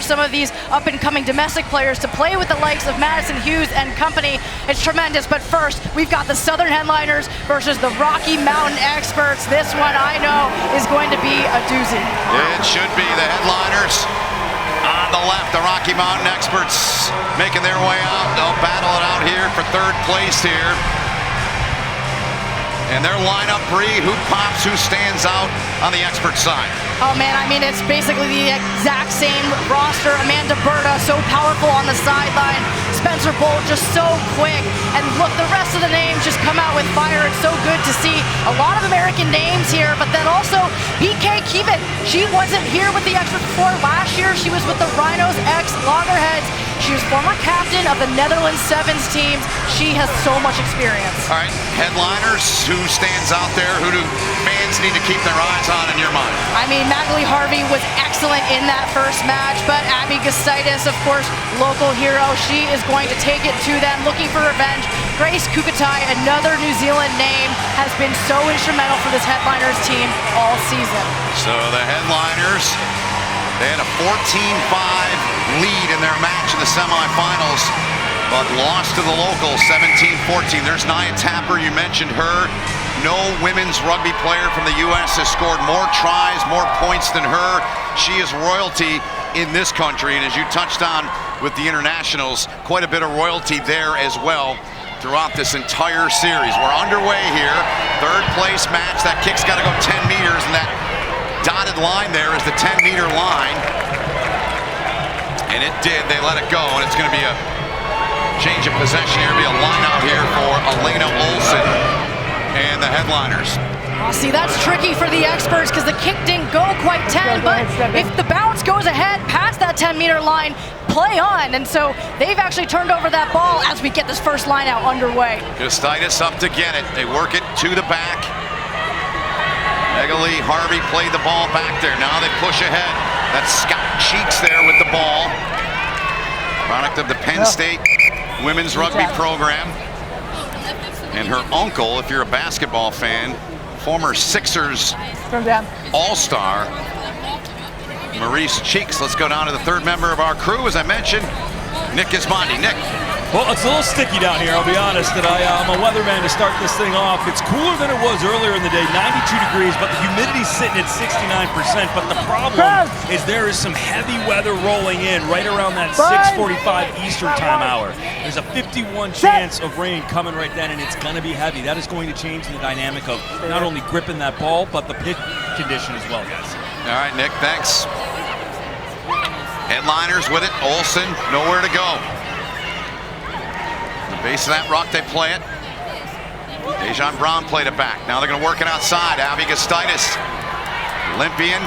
some of these up-and-coming domestic players to play with the likes of Madison, Hughes, and company. It's tremendous, but first, we've got the Southern Headliners versus the Rocky Mountain Experts. This one, I know, is going to be a doozy. It should be. The Headliners on the left, the Rocky Mountain Experts making their way out. They'll battle it out here for third place here. And their lineup, Bree, who pops, who stands out on the expert side? Oh man, I mean, it's basically the exact same roster. Amanda Berta, so powerful on the sideline. Spencer Boldt, just so quick. And look, the rest of the names just come out with fire. It's so good to see a lot of American names here, but then also BK Kievit. She wasn't here with the experts before. Last year, she was with the Rhinos X Loggerheads. She was former captain of the Netherlands Sevens teams. She has so much experience. All right, Headliners, who stands out there? Who do fans need to keep their eyes on in your mind? I mean, Magali Harvey was excellent in that first match, but Abby Gustaitis, of course, local hero. She is going to take it to them, looking for revenge. Grace Kukutai, another New Zealand name, has been so instrumental for this Headliners team all season. So the Headliners, they had a 14-5 lead in their match in the semifinals, but lost to the locals 17-14. There's Naya Tapper, you mentioned her. No women's rugby player from the U.S. has scored more tries, more points than her. She is royalty in this country, and as you touched on with the internationals, quite a bit of royalty there as well throughout this entire series. We're underway here, third place match. That kick's got to go 10 meters, and that dotted line there is the 10-meter line. And it did, they let it go, and it's going to be a change of possession here. It'll be a line out here for Alena Olsen and the Headliners. Oh, see, that's tricky for the experts because the kick didn't go quite 10, but if the bounce goes ahead past that 10-meter line, play on. And so they've actually turned over that ball as we get this first line out underway. Gustaitis up to get it. They work it to the back. Magali Harvey played the ball back there. Now they push ahead. That's Scout Cheeks there with the ball. Product of the Penn State women's rugby program. And her uncle, if you're a basketball fan, former Sixers all-star, Maurice Cheeks. Let's go down to the third member of our crew, as I mentioned, Nick Gismondi. Nick. Well, it's a little sticky down here, I'll be honest, and I'm a weatherman to start this thing off. It's cooler than it was earlier in the day, 92 degrees, but the humidity's sitting at 69%. But the problem is there is some heavy weather rolling in right around that 6:45 Eastern time hour. There's a 51 chance of rain coming right then, and it's going to be heavy. That is going to change the dynamic of not only gripping that ball, but the pitch condition as well, guys. All right, Nick, thanks. Headliners with it. Olsen, nowhere to go. Base of that rock, they play it. Dajian Brown played it back. Now they're going to work it outside. Abby Gustaitis, Olympian,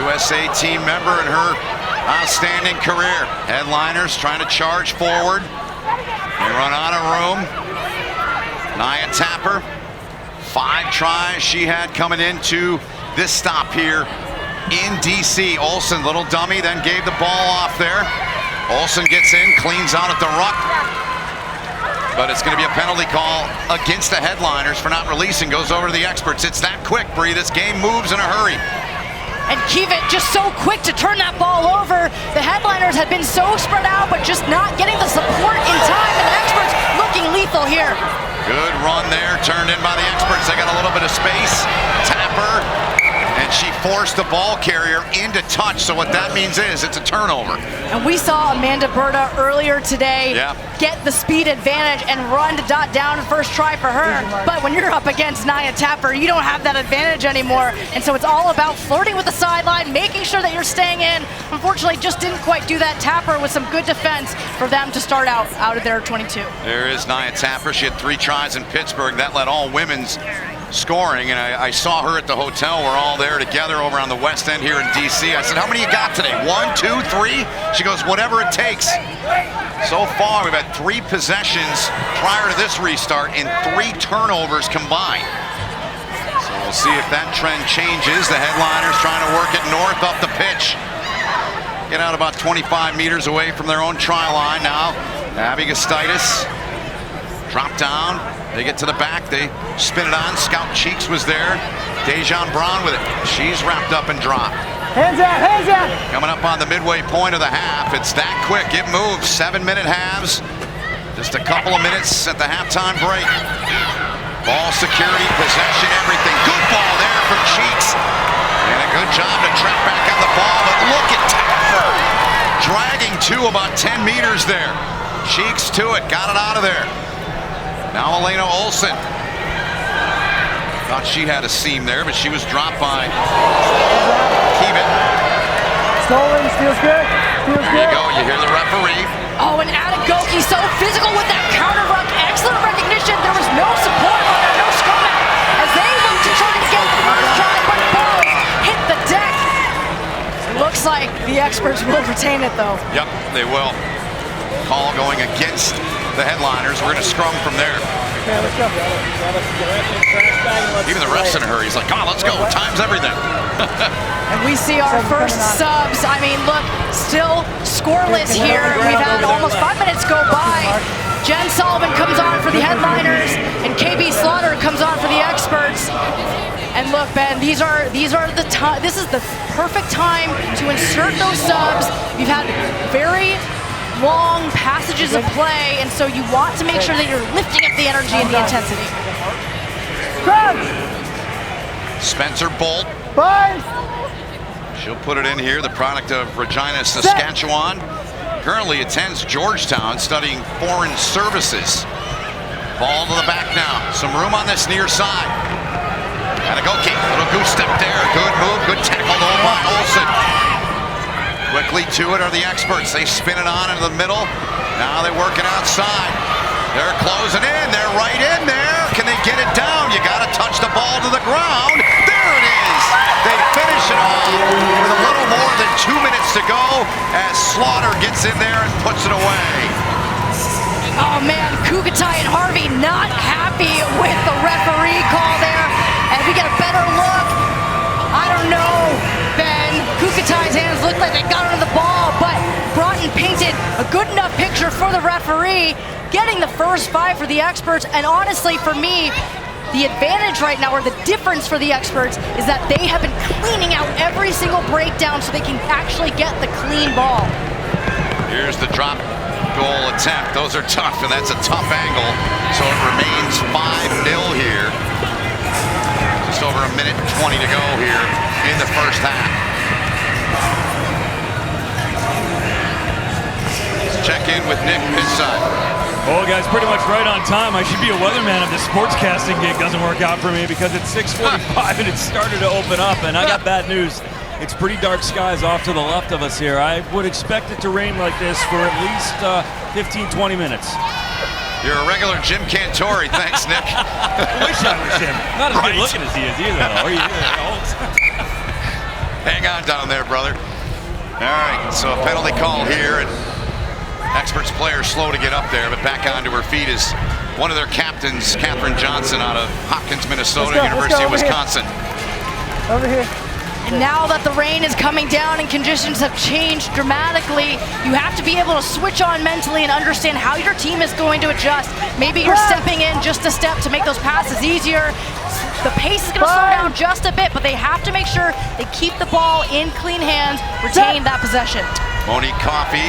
USA team member in her outstanding career. Headliners trying to charge forward. They run out of room. Naya Tapper, 5 tries she had coming into this stop here in DC. Olsen, little dummy, then gave the ball off there. Olsen gets in, cleans out at the ruck. But it's going to be a penalty call against the Headliners for not releasing. Goes over to the experts. It's that quick, Bree. This game moves in a hurry. And Kievit just so quick to turn that ball over. The Headliners had been so spread out, but just not getting the support in time. And the experts looking lethal here. Good run there, turned in by the experts. They got a little bit of space. Tapper, and she forced the ball carrier into touch. So what that means is it's a turnover. And we saw Amanda Berta earlier today get the speed advantage and run to dot down the first try for her. But when you're up against Naya Tapper, you don't have that advantage anymore. And so it's all about flirting with the sideline, making sure that you're staying in. Unfortunately, just didn't quite do that. Tapper with some good defense for them to start out of their 22. There is Naya Tapper. She had 3 tries in Pittsburgh. That led all women's scoring, and I saw her at the hotel. We're all there together over on the West End here in DC. I said, how many you got today? 1, 2, 3? She goes, whatever it takes. So far, we've had 3 possessions prior to this restart and 3 turnovers combined. So we'll see if that trend changes. The Headliners trying to work it north up the pitch. Get out about 25 meters away from their own try line now. Abby Gustaitis, drop down. They get to the back, they spin it on. Scout Cheeks was there. Dajian Brown with it. She's wrapped up and dropped. Hands out, hands out. Coming up on the midway point of the half. It's that quick. It moves. 7-minute halves. Just a couple of minutes at the halftime break. Ball security, possession, everything. Good ball there from Cheeks. And a good job to track back on the ball. But look at Tapper dragging to about 10 meters there. Cheeks to it. Got it out of there. Now Alena Olsen. Thought she had a seam there, but she was dropped by Keevan. Stolen, feels good. Feels There you good. go. You hear the referee. Oh, and Adegoke so physical with that counter ruck. Excellent recognition. There was no support on there, no scrum out as they look to try to get the first try, but ball hit the deck. It looks like the experts will retain it, though. Yep, they will. Call going against the headliners. We're going to scrum from there. Yeah, let's go. Even the ref's in a hurry. He's like, come on, let's go. Time's everything. And we see our first subs. I mean, look, still scoreless here. We've had almost 5 minutes go by. Jenn Salomon comes on for the headliners, and KB Slaughter comes on for the experts. And look, Ben, this is the perfect time to insert those subs. You've had very long passages of play, and so you want to make sure that you're lifting up the energy and the intensity. Spencer Boldt. Bye. She'll put it in here, the product of Regina, Saskatchewan. Currently attends Georgetown studying foreign services. Ball to the back now. Some room on this near side. Adegoke, little goose step there. Good move, good tackle though by Olsen. Quickly to it are the experts. They spin it on into the middle. Now they work it outside. They're closing in. They're right in there. Can they get it down? You got to touch the ball to the ground. There it is. They finish it off with a little more than 2 minutes to go as Slaughter gets in there and puts it away. Oh man, Kukutai and Harvey not happy with the referee call there. And we get a better look. I don't know, Ben. Kukutai's hands looked like they got under the ball, but Broughton painted a good enough picture for the referee, getting the first 5 for the experts. And honestly, for me, the advantage right now, or the difference for the experts, is that they have been cleaning out every single breakdown so they can actually get the clean ball. Here's the drop goal attempt. Those are tough, and that's a tough angle. So it remains 5-0 here. Just over a minute and 20 to go here in the first half. Let's check in with Nick Pinside. Oh, guys, pretty much right on time. I should be a weatherman if this sportscasting gig doesn't work out for me because it's 6:45 and it's started to open up, and I got bad news. It's pretty dark skies off to the left of us here. I would expect it to rain like this for at least 15, 20 minutes. You're a regular Jim Cantori. Thanks, Nick. I wish I was him. Not as good looking as he is either, though. Hang on down there, brother. All right, so a penalty call here, and experts player slow to get up there, but back onto her feet is one of their captains, Kathryn Johnson, out of Hopkins, Minnesota, University of Wisconsin. Over here. And now that the rain is coming down and conditions have changed dramatically, you have to be able to switch on mentally and understand how your team is going to adjust. Maybe you're stepping in just a step to make those passes easier. The pace is going to slow down just a bit, but they have to make sure they keep the ball in clean hands, retain that possession. Monique Coffey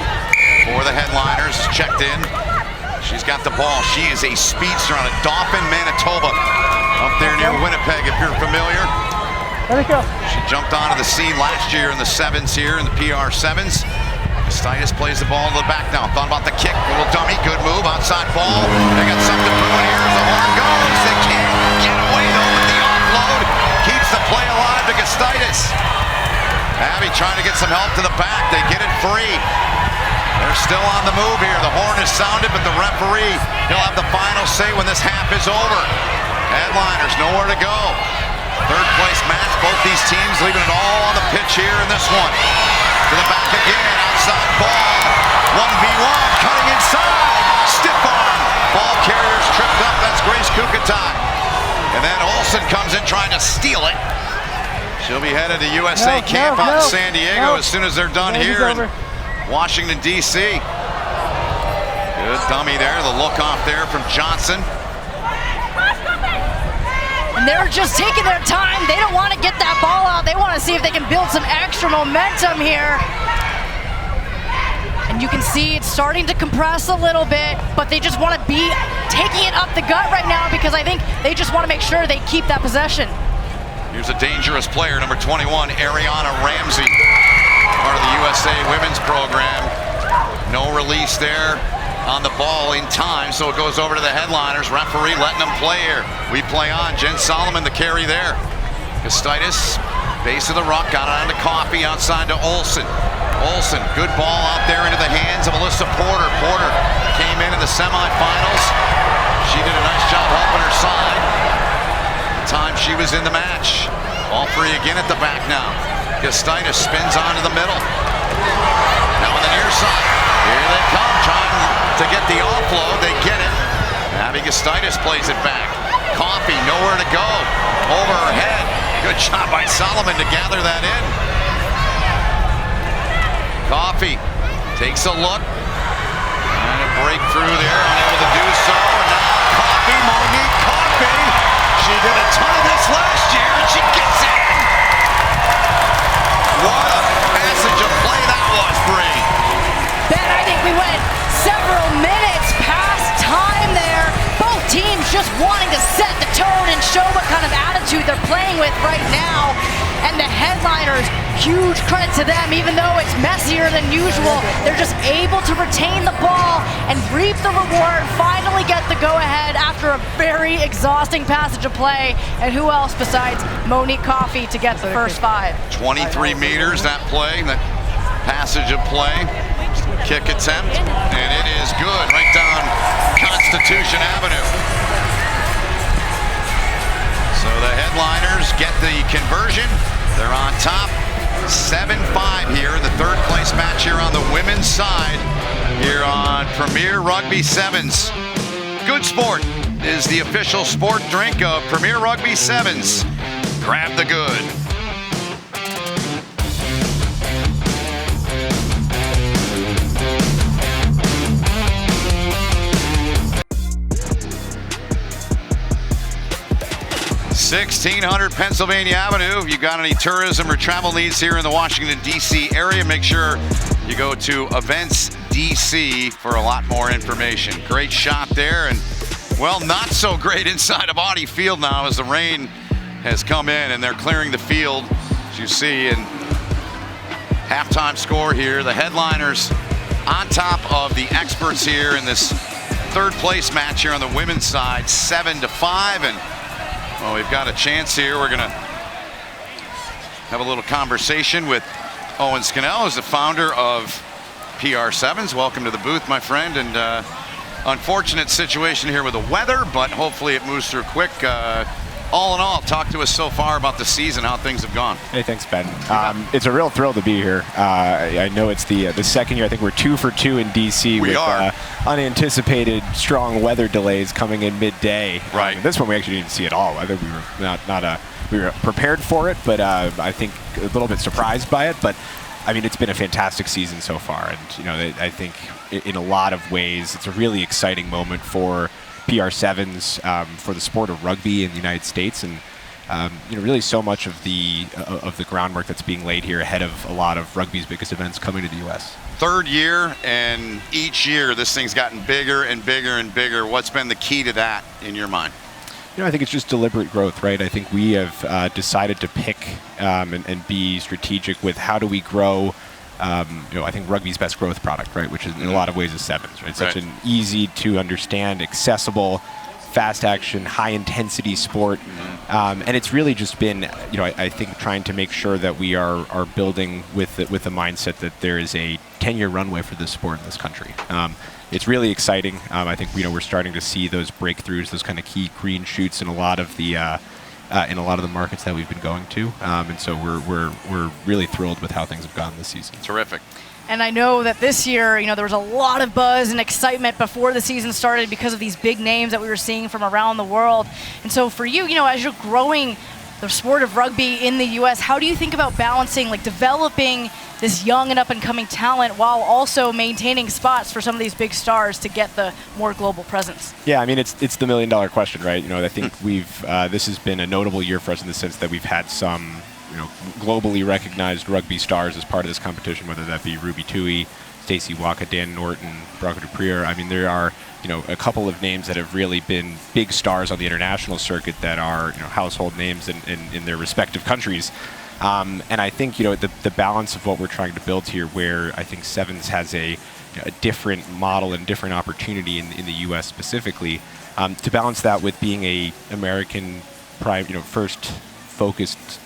for the headliners, checked in. She's got the ball. She is a speedster on a Dauphin, Manitoba, up there near Winnipeg, if you're familiar. Let it go. She jumped onto the scene last year in the Sevens here, in the PR Sevens. Gustaitis plays the ball to the back now. Thought about the kick, a little dummy, good move, outside ball. They got something brewing here as the horn goes. They can't get away though with the offload. Keeps the play alive to Gustaitis. Abby trying to get some help to the back. They get it free. They're still on the move here. The horn is sounded, but the referee, he'll have the final say when this half is over. Headliners, nowhere to go. Third place match, both these teams leaving it all on the pitch here in this one. To the back again, outside ball. 1v1, cutting inside. Stiff arm. Ball carrier's tripped up, that's Grace Kukutai. And then Olsen comes in trying to steal it. She'll be headed to USA camp out in San Diego as soon as they're done here in Washington, D.C. Good dummy there, the look off there from Johnson. And and they're just taking their time. They don't want to get that ball out. They want to see if they can build some extra momentum here. And you can see it's starting to compress a little bit, but they just want to be taking it up the gut right now because I think they just want to make sure they keep that possession. Here's a dangerous player, number 21, Ariana Ramsey, part of the USA Women's program. No release there on the ball in time, so it goes over to the headliners. Referee letting them play here. We play on. Jenn Salomon, the carry there. Gustaitis, base of the ruck, got it on to Coffey, outside to Olsen. Olsen, good ball out there into the hands of Alyssa Porter. Porter came in the semifinals. She did a nice job helping her side. The time she was in the match. All three again at the back now. Gustaitis spins onto the middle. Now on the near side. Here they come, trying to get the offload. They get it. Gustaitis plays it back. Coffey, nowhere to go. Over her head. Good job by Salomon to gather that in. Coffey takes a look. And a breakthrough there, unable to do so. And now Coffey, Monique Coffey. She did a ton of this last year, and she gets it. What a passage of play that was, Bree. Ben, I think we went several minutes past time there. Both teams just wanting to set the tone and show what kind of attitude they're playing with right now. And the headliners, huge credit to them, even though it's messier than usual. They're just able to retain the ball and reap the reward, finally get the go-ahead after a very exhausting passage of play. And who else besides Monique Coffey to get the first 5? 23 meters, that play, that passage of play. Kick attempt, and it is good right down Constitution Avenue. So the headliners get the conversion. They're on top, 7-5 here in the third place match here on the women's side here on Premier Rugby Sevens. Good Sport is the official sport drink of Premier Rugby Sevens. Grab the good. $1,600 Pennsylvania Avenue. If you got any tourism or travel needs here in the Washington, D.C. area, make sure you go to Events DC for a lot more information. Great shot there, and well, not so great inside of Audi Field now as the rain has come in and they're clearing the field, as you see. And halftime score here, the headliners on top of the experts here in this third place match here on the women's side, 7-5. And well, we've got a chance here. We're gonna have a little conversation with Owen Scannell, who's the founder of PR Sevens. Welcome to the booth, my friend. And unfortunate situation here with the weather, but hopefully it moves through quick. All in all, talk to us so far about the season, how things have gone. Hey, thanks, Ben. It's a real thrill to be here. I know it's the second year. I think we're 2 for 2 in DC with unanticipated strong weather delays coming in midday. Right. This one we actually didn't see at all. I think we were we were prepared for it, but I think a little bit surprised by it. But I mean, it's been a fantastic season so far, and you know, I think in a lot of ways, it's a really exciting moment for PR Sevens, for the sport of rugby in the United States, and you know, really so much of the groundwork that's being laid here ahead of a lot of rugby's biggest events coming to the U.S. Third year, and each year this thing's gotten bigger and bigger and bigger. What's been the key to that in your mind? You know, I think it's just deliberate growth, right? I think we have decided to pick and be strategic with how do we grow. You know, I think rugby's best growth product, right, which is in a lot of ways is sevens, right? Such an easy to understand, accessible, fast action, high intensity sport, and it's really just been, you know, I think trying to make sure that we are building with the mindset that there is a 10-year runway for this sport in this country. It's really exciting. I think, you know, we're starting to see those breakthroughs, those kind of key green shoots in a lot of the markets that we've been going to, and so we're really thrilled with how things have gone this season. Terrific. And I know that this year, you know, there was a lot of buzz and excitement before the season started because of these big names that we were seeing from around the world. And so for you, you know, as you're growing the sport of rugby in the U.S., how do you think about balancing, like, developing this young and up-and-coming talent while also maintaining spots for some of these big stars to get the more global presence? Yeah, I mean, it's the million-dollar question, right? You know, I think this has been a notable year for us in the sense that we've had some, globally recognized rugby stars as part of this competition, whether that be Ruby Tui, Stacey Waka, Dan Norton, Bronco Duprier. I mean, there are, a couple of names that have really been big stars on the international circuit that are, household names in their respective countries. And I think, the balance of what we're trying to build here, where I think Sevens has a different model and different opportunity in the U.S. specifically, to balance that with being a American first focused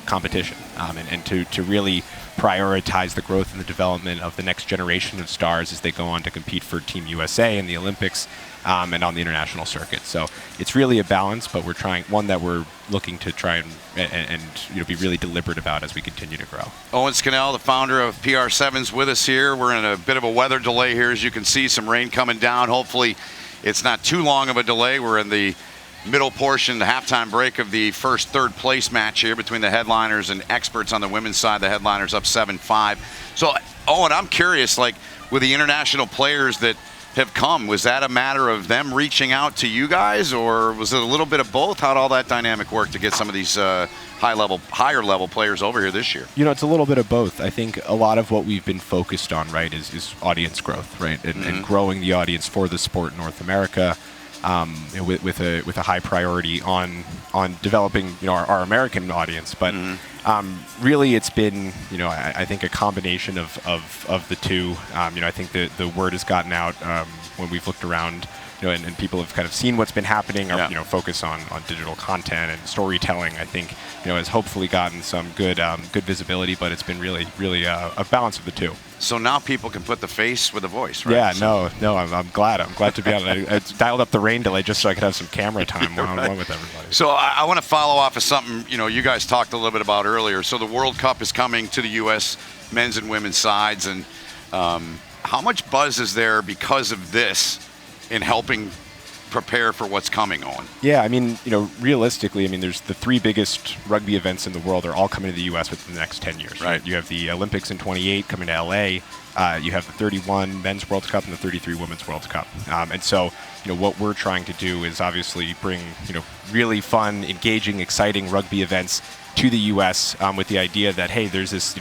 competition, and to really prioritize the growth and the development of the next generation of stars as they go on to compete for Team USA in the Olympics and on the international circuit. So it's really a balance, but we're trying one that we're looking to try and be really deliberate about as we continue to grow. Owen Scannell, the founder of PR Sevens, with us here. We're in a bit of a weather delay here, as you can see, some rain coming down. Hopefully it's not too long of a delay. We're in the middle portion, the halftime break of the first third place match here between the headliners and experts on the women's side. The headliners up 7-5. So, Owen, I'm curious, like, with the international players that have come, was that a matter of them reaching out to you guys, or was it a little bit of both? How'd all that dynamic work to get some of these higher level players over here this year? It's a little bit of both. I think a lot of what we've been focused on, right, is audience growth, right, and growing the audience for the sport in North America. With a high priority on developing our American audience, but really it's been I think a combination of the two. I think the word has gotten out when we've looked around, and people have kind of seen what's been happening. Our focus on digital content and storytelling, I think has hopefully gotten some good visibility, but it's been really a balance of the two. So now people can put the face with the voice, right? Yeah, no, I'm glad to be on it. I dialed up the rain delay just so I could have some camera time one-on-one with everybody. So I want to follow off of something you guys talked a little bit about earlier. So the World Cup is coming to the U.S. men's and women's sides, and how much buzz is there because of this in helping prepare for what's coming on? Yeah, I mean, realistically, there's the three biggest rugby events in the world are all coming to the U.S. within the next 10 years. Right. You have the Olympics in 28 coming to L.A. You have the 31 Men's World Cup and the 33 Women's World Cup. And so, what we're trying to do is obviously bring, really fun, engaging, exciting rugby events to the U.S. With the idea that, hey, there's this,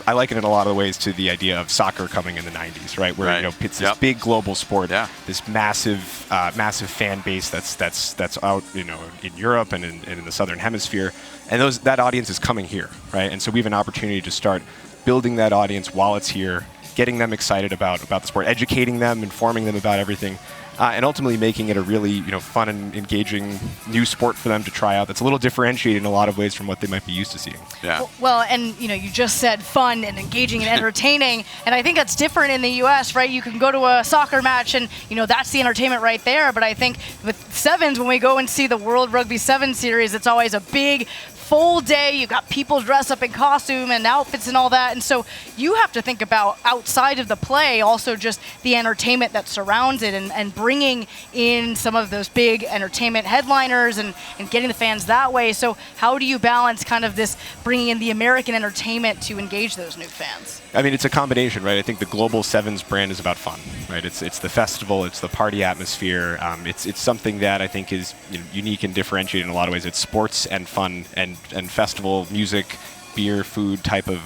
I liken it in a lot of ways to the idea of soccer coming in the 90s, right? Where it's this big global sport, this massive fan base that's out, in Europe and in the Southern Hemisphere, and that audience is coming here, right? And so we have an opportunity to start building that audience while it's here, getting them excited about the sport, educating them, informing them about everything. And ultimately making it a really, fun and engaging new sport for them to try out that's a little differentiated in a lot of ways from what they might be used to seeing. Yeah. Well, and, you just said fun and engaging and entertaining, and I think that's different in the U.S., right? You can go to a soccer match and, that's the entertainment right there, but I think with Sevens, when we go and see the World Rugby Sevens series, it's always a big full day. You've got people dressed up in costume and outfits and all that. And so you have to think about outside of the play, also just the entertainment that surrounds it and bringing in some of those big entertainment headliners and getting the fans that way. So how do you balance kind of this bringing in the American entertainment to engage those new fans? It's a combination, right? I think the global Sevens brand is about fun, right? It's the festival, it's the party atmosphere. It's something that I think is unique and differentiated in a lot of ways. It's sports and fun and festival music, beer, food type of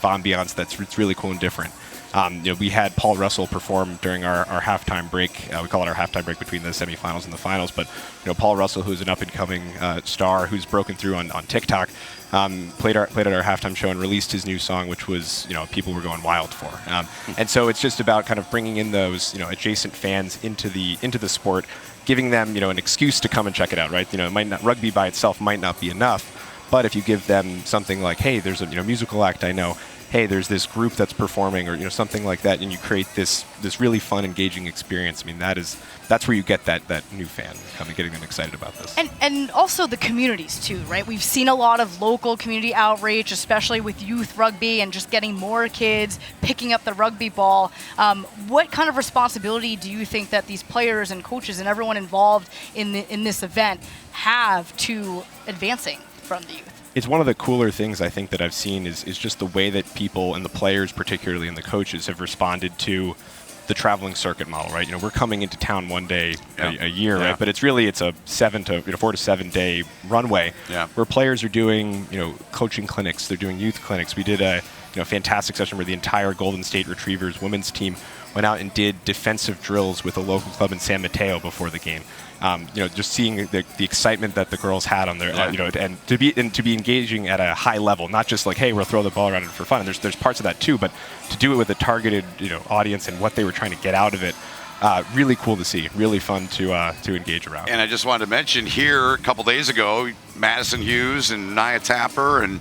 ambiance it's really cool and different. We had Paul Russell perform during our halftime break. We call it our halftime break between the semifinals and the finals. But Paul Russell, who's an up-and-coming star who's broken through on TikTok, played at our halftime show and released his new song, which was people were going wild for. And so it's just about kind of bringing in those adjacent fans into the sport, giving them an excuse to come and check it out. Right? Rugby by itself might not be enough, but if you give them something like, hey, there's a musical act I know. Hey, there's this group that's performing, or something like that, and you create this really fun, engaging experience. That's where you get that new fan, kind of getting them excited about this. And also the communities too, right? We've seen a lot of local community outreach, especially with youth rugby and just getting more kids picking up the rugby ball. What kind of responsibility do you think that these players and coaches and everyone involved in this event have to advancing from the youth? it's one of the cooler things I think that I've seen is just the way that people and the players, particularly, and the coaches have responded to the traveling circuit model, right? We're coming into town one day a year, right? But it's a 4 to 7 day runway where players are doing, coaching clinics, they're doing youth clinics. We did a fantastic session where the entire Golden State Retrievers women's team went out and did defensive drills with a local club in San Mateo before the game. Just seeing the excitement that the girls had on their, and to be engaging at a high level, not just like, hey, we'll throw the ball around for fun. And there's parts of that too, but to do it with a targeted, audience and what they were trying to get out of it, really cool to see. Really fun to engage around. And I just wanted to mention here a couple days ago, Madison Hughes and Naya Tapper and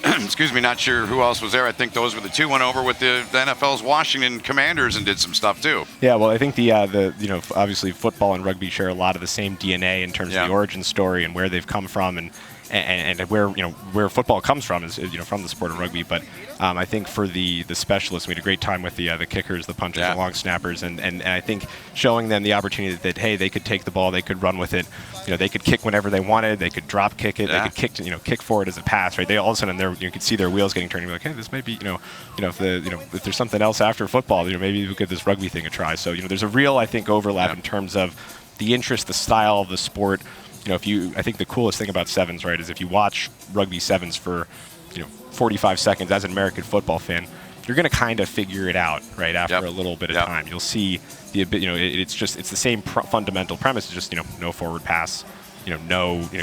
excuse me, not sure who else was there. I think those were the two. Went over with the NFL's Washington Commanders and did some stuff too. Yeah, well, I think the obviously football and rugby share a lot of the same DNA in terms of the origin story and where they've come from and where football comes from is from the sport of rugby. But I think for the specialists, we had a great time with the kickers, the punchers, the long snappers, and I think showing them the opportunity that hey, they could take the ball, they could run with it, they could kick whenever they wanted, they could drop kick it, they could kick forward as a pass, right? They all of a sudden you could see their wheels getting turned. You're like, hey, this may be if there's something else after football, maybe we give this rugby thing a try. So there's a real I think overlap in terms of the interest, the style of the sport. I think the coolest thing about sevens, right, is if you watch rugby sevens for, 45 seconds as an American football fan, you're going to kind of figure it out, right, after a little bit of time. You'll see it's the same fundamental premise. It's just, no forward pass, you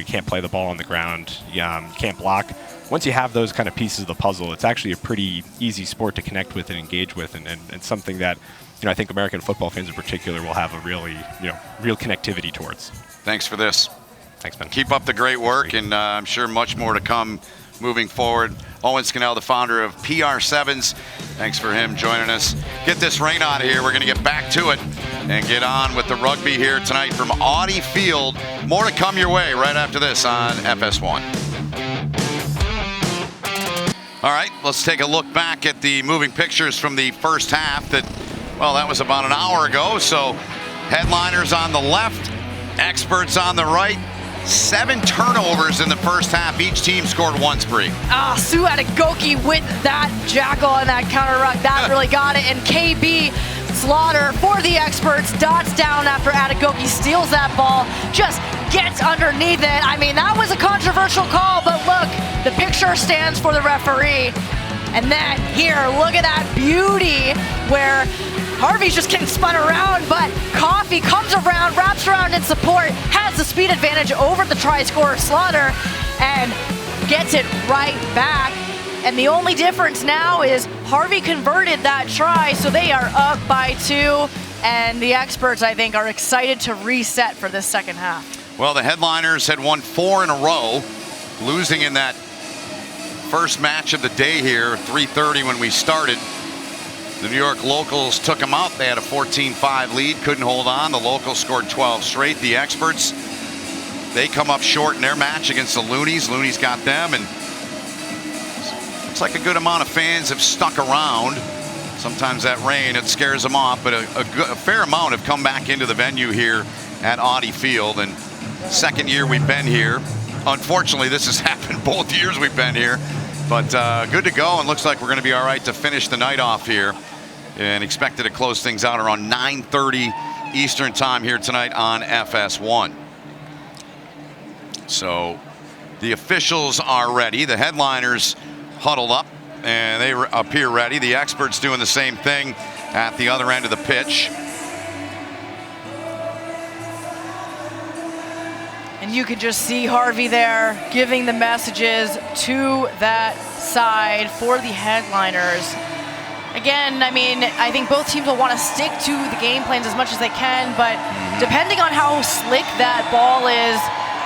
can't play the ball on the ground, you can't block. Once you have those kind of pieces of the puzzle, it's actually a pretty easy sport to connect with and engage with, and something that, I think American football fans in particular will have a really, real connectivity towards. Thanks for this. Thanks, Ben. Keep up the great work, and I'm sure much more to come moving forward. Owen Scannell, the founder of PR Sevens. Thanks for him joining us. Get this rain out of here. We're going to get back to it and get on with the rugby here tonight from Audi Field. More to come your way right after this on FS1. All right, let's take a look back at the moving pictures from the first half. That was about an hour ago. So headliners on the left, experts on the right. 7 turnovers in the first half. Each team scored one spree. Sue Adegoke with that jackal and that counter ruck. That really got it. And KB Slaughter for the experts. Dots down after Adegoke steals that ball. Just gets underneath it. I mean, that was a controversial call, but look, the picture stands for the referee. And then here, look at that beauty where Harvey's just getting spun around, but Coffey comes around, wraps around in support, has the speed advantage over the try scorer Slaughter, and gets it right back. And the only difference now is Harvey converted that try, so they are up by 2, and the experts, I think, are excited to reset for this second half. Well, the headliners had won 4 in a row, losing in that first match of the day here, 3:30 when we started. The New York locals took them out. They had a 14-5 lead, couldn't hold on. The locals scored 12 straight. The experts, they come up short in their match against the Loonies. Loonies got them, and looks like a good amount of fans have stuck around. Sometimes that rain, it scares them off, but a fair amount have come back into the venue here at Audi Field. And second year we've been here. Unfortunately, this has happened both years we've been here. But good to go, and looks like we're going to be all right to finish the night off here. And expected to close things out around 9:30 Eastern time here tonight on FS1. So the officials are ready. The headliners huddled up, and they appear ready. The experts doing the same thing at the other end of the pitch. And you can just see Harvey there giving the messages to that side for the headliners. Again, I mean, I think both teams will want to stick to the game plans as much as they can, but depending on how slick that ball is,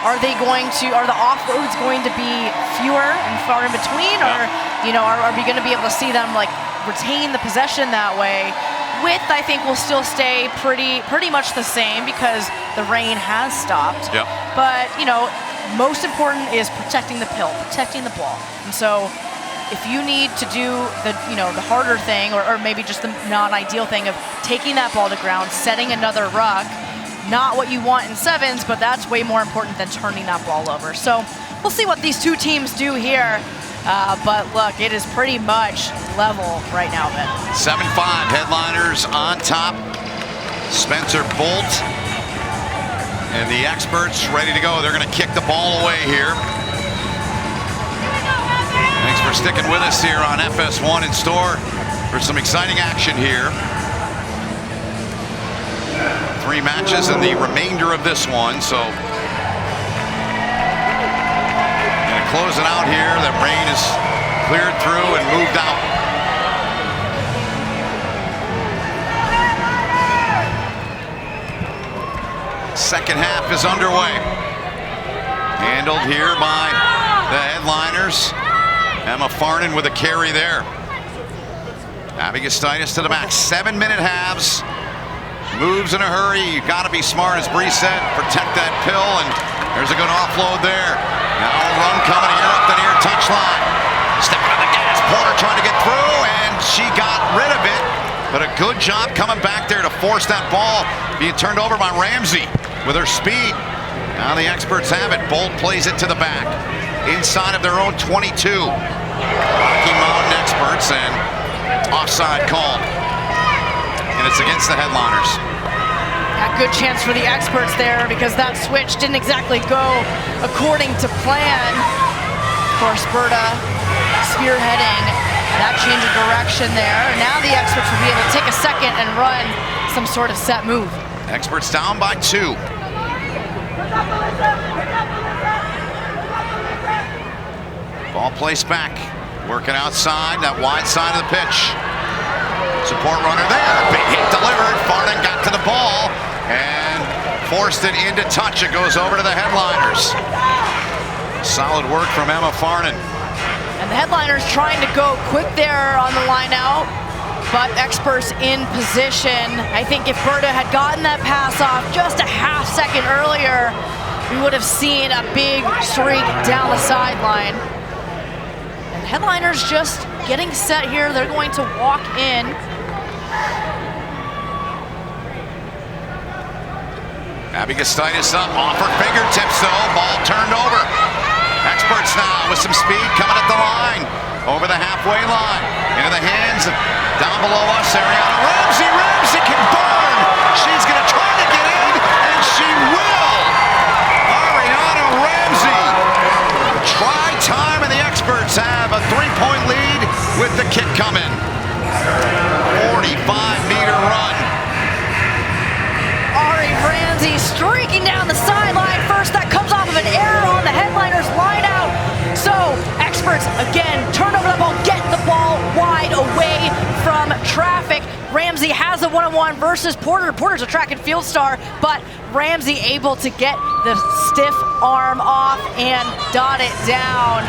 are the off-roads going to be fewer and far in between, or are we going to be able to see them like retain the possession that way? Width, I think, will still stay pretty much the same because the rain has stopped. Yep. But most important is protecting the pill, protecting the ball. And so, if you need to do the harder thing, or maybe just the non-ideal thing of taking that ball to ground, setting another ruck, not what you want in sevens, but that's way more important than turning that ball over. So we'll see what these two teams do here. But look, it is pretty much level right now, Ben. 7-5, headliners on top. Spencer Boldt and the experts ready to go. They're going to kick the ball away here. Thanks for sticking with us here on FS1 in store for some exciting action here. 3 matches and the remainder of this one, so closing out here. The rain is cleared through and moved out. Second half is underway. Handled here by the headliners. Emma Farnan with a carry there. Gustaitis to the back. 7-minute halves. Moves in a hurry. You got to be smart, as Bree said. Protect that pill, and there's a good offload there. Now a run coming here up the near touchline. Stepping on the gas. Porter trying to get through, and she got rid of it. But a good job coming back there to force that ball being turned over by Ramsey with her speed. Now the experts have it. Boldt plays it to the back. Inside of their own 22. Rocky Mountain experts, and offside called. And it's against the headliners. A good chance for the experts there, because that switch didn't exactly go according to plan. Of course, Berta spearheading that change of direction there. Now the experts will be able to take a second and run some sort of set move. Experts down by 2. Ball placed back. Working outside, that wide side of the pitch. Support runner there. Big hit delivered. Farnan got to the ball and forced it into touch. It goes over to the headliners. Solid work from Emma Farnan. And the headliners trying to go quick there on the line out, but experts in position. I think if Berta had gotten that pass off just a half second earlier, we would have seen a big streak down the sideline. And headliners just getting set here. They're going to walk in. Gustaitis up off her fingertips though. Ball turned over. Experts now with some speed coming at the line. Over the halfway line. Into the hands of, down below us, Ariana Ramsey. Ramsey can burn. She's going to try to get in, and she will. Ariana Ramsey. Try time, and the experts have a 3-point lead with the kick coming. 45-meter run. Ari Ramsey streaking down the sideline first. That comes off of an error on the headliners line out. So experts again turn over the ball, get the ball wide away from traffic. Ramsey has a one-on-one versus Porter. Porter's a track and field star, but Ramsey able to get the stiff arm off and dot it down.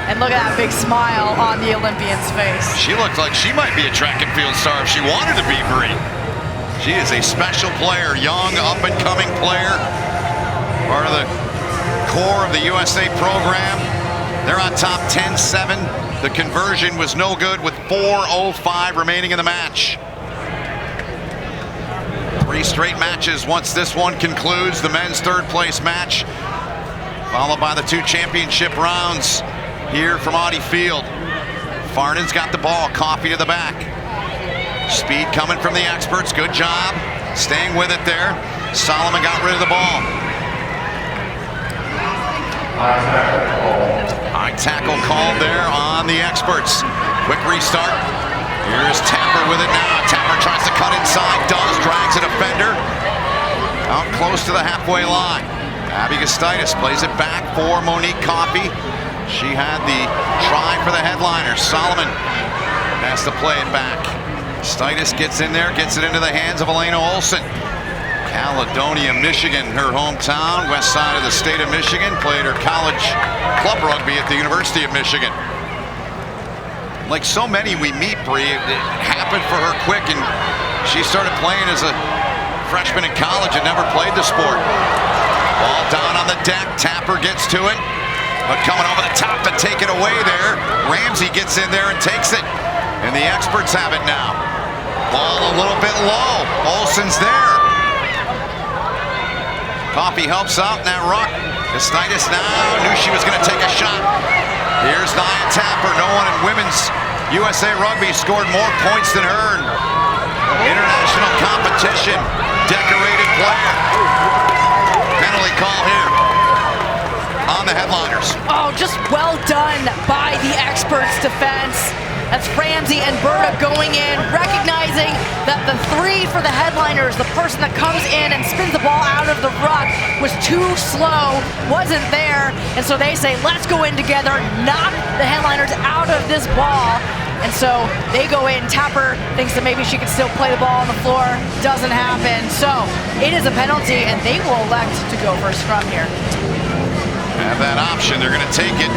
And look at that big smile on the Olympian's face. She looked like she might be a track and field star if she wanted to be, Bree. She is a special player, young, up-and-coming player. Part of the core of the USA program. They're on top 10-7. The conversion was no good with 4:05 remaining in the match. 3 straight matches once this one concludes. The men's third-place match, followed by the 2 championship rounds here from Audi Field. Farnan's got the ball. Coffey to the back. Speed coming from the experts. Good job staying with it there. Salomon got rid of the ball. High tackle called there on the experts. Quick restart. Here's Tapper with it now. Tapper tries to cut inside. Does. Drags a defender. Out close to the halfway line. Gustaitis plays it back for Monique Coffey. She had the try for the headliners. Salomon has to play it back. Gustaitis gets in there, gets it into the hands of Alena Olsen. Caledonia, Michigan, her hometown, west side of the state of Michigan. Played her college club rugby at the University of Michigan. Like so many we meet, Bree, it happened for her quick, and she started playing as a freshman in college and never played the sport. Ball down on the deck, Tapper gets to it, but coming over the top to take it away there, Ramsey gets in there and takes it, and the experts have it now. Ball a little bit low, Olsen's there. Coffey helps out in that ruck. Gustaitis now knew she was going to take a shot. Here's Naya Tapper. No one in women's USA Rugby scored more points than her in international competition. Decorated player. Penalty call here on the headliners. Oh, just well done by the experts' defense. That's Ramsey and Berta going in, recognizing that the three for the headliners, the person that comes in and spins the ball out of the ruck, was too slow, wasn't there, and so they say, let's go in together, knock the headliners out of this ball. And so they go in. Tapper thinks that maybe she could still play the ball on the floor. Doesn't happen. So it is a penalty, and they will elect to go for a scrum here. Have that option. They're going to take it.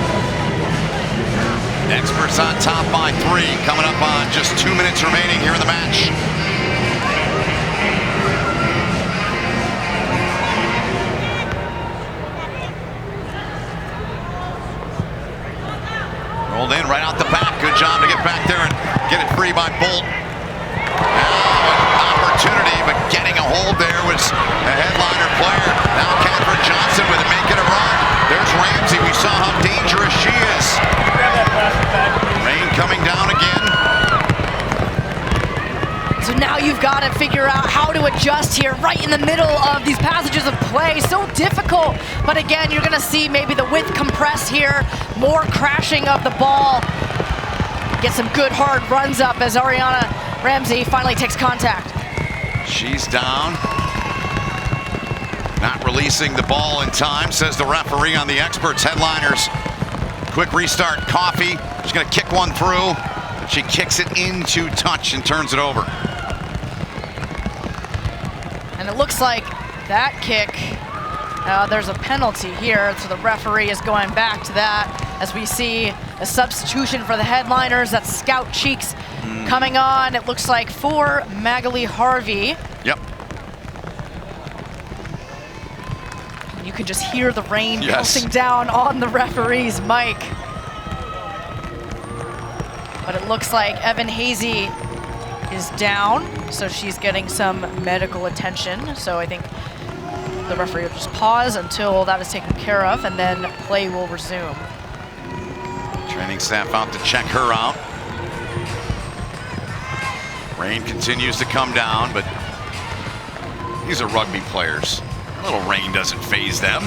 Experts on top by 3, coming up on just 2 minutes remaining here in the match. Rolled in right out the back. Good job to get back there and get it free by Boldt. Now an opportunity, but getting a hold there was a headliner player. Now Kathryn Johnson with it, making a run. There's Ramsey. We saw how dangerous she is. Rain coming down again. So now you've got to figure out how to adjust here right in the middle of these passages of play. So difficult. But again, you're going to see maybe the width compress here. More crashing of the ball. Get some good hard runs up as Ariana Ramsey finally takes contact. She's down. Not releasing the ball in time, says the referee on the experts. Headliners. Quick restart. Coffey. She's going to kick one through. But she kicks it into touch and turns it over. And it looks like that kick, there's a penalty here. So the referee is going back to that as we see a substitution for the headliners. That's Scout Cheeks coming on. It looks like for Magali Harvey. Yep. You can just hear the rain pelting down on the referee's mic. But it looks like Evan Hazy is down, so she's getting some medical attention. So I think the referee will just pause until that is taken care of, and then play will resume. Training staff out to check her out. Rain continues to come down, but these are rugby players. A little rain doesn't faze them.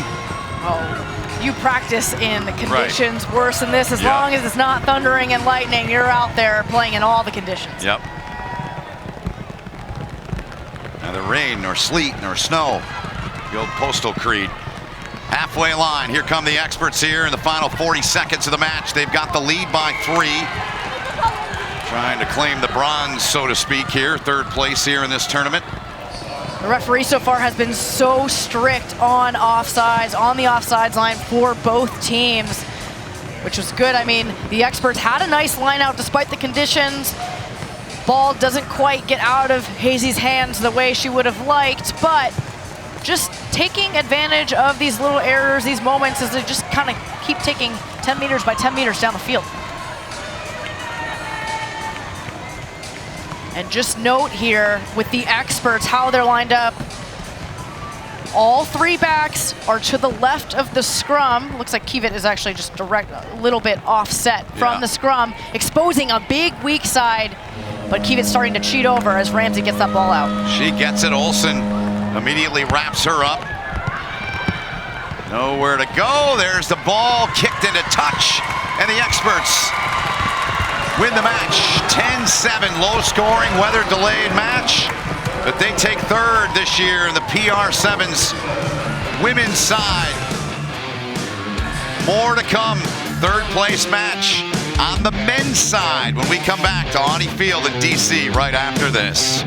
Oh, you practice in the conditions worse than this. As long as it's not thundering and lightning, you're out there playing in all the conditions. Yep. Neither rain, nor sleet, nor snow. The old postal creed. Halfway line. Here come the experts here in the final 40 seconds of the match. They've got the lead by 3. Trying to claim the bronze, so to speak, here. 3rd place here in this tournament. The referee so far has been so strict on offsides, on the offsides line for both teams, which was good. I mean, the experts had a nice line out despite the conditions. Ball doesn't quite get out of Hazy's hands the way she would have liked, but just taking advantage of these little errors, these moments, as they just kind of keep taking 10 meters by 10 meters down the field. And just note here with the experts how they're lined up. All 3 backs are to the left of the scrum. Looks like Kivit is actually just direct, a little bit offset from the scrum, exposing a big weak side. But Kivit's starting to cheat over as Ramsey gets that ball out. She gets it. Olsen immediately wraps her up. Nowhere to go. There's the ball kicked into touch. And the experts win the match. 10-7, low scoring, weather delayed match. But they take 3rd this year in the PR Sevens women's side. More to come. 3rd place match on the men's side when we come back to Audi Field in DC right after this.